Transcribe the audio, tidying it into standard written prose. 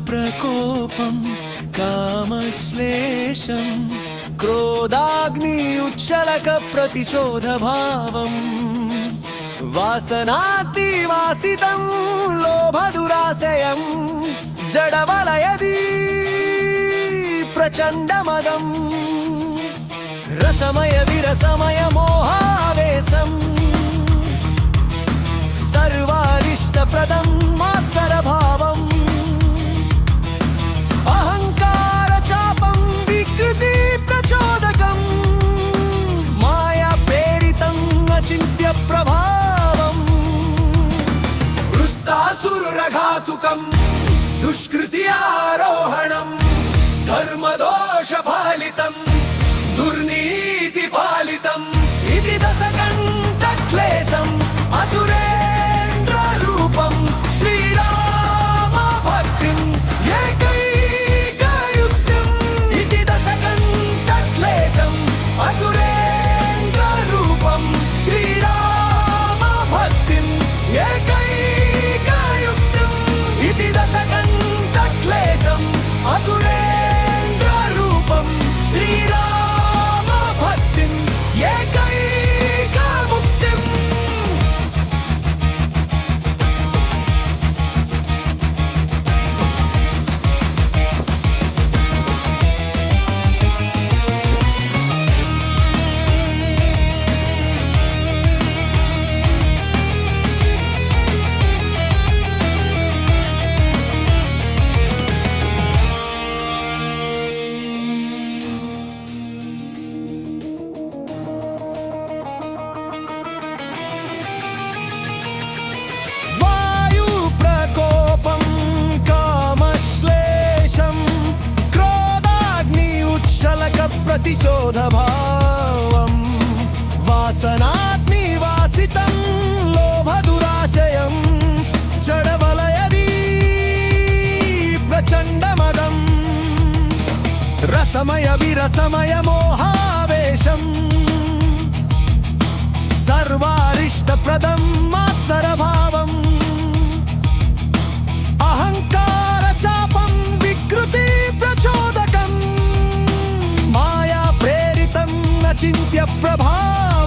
प्रकोपं कामश्लेषं क्रोधाग्नि उच्छलक प्रतिशोधभावं वासनातिवासितं लोभदुराशयं जडवलयदी प्रचण्डमदं रसमय विरसमय मोहावेशं सर्वारिष्टप्रदं मात्सरभावम् प्रभावं वृत्तासुरघातुकं दुष्कृति आरोहणं धर्मदोषपालितं दुर्नीतिपालितम् इति दशकण्ठक्लेशम् असुरेन्द्ररूपं श्रीरामभक्तिम् एकैकयुक्तम् इति दशकण्ठक्लेशम् असुरेन्द्ररूपं श्रीरामभक्तिम् एकैकयुक्तम् इति दशकण्ठक्लेशम् असुरेन्द्ररूपं श्रीरामभक्तिम् एकैकमुक्तिम्। प्रतिशोधभावं वासनाग्निवासितं लोभदुराशयं जडवलयदी प्रचण्डमदं रसमय विरसमय मोहावेशं सर्वारिष्टप्रदं मात्सरभावम् अहङ्कारचापं विकृति प्रचोदकम् चिन्त्य प्रभाव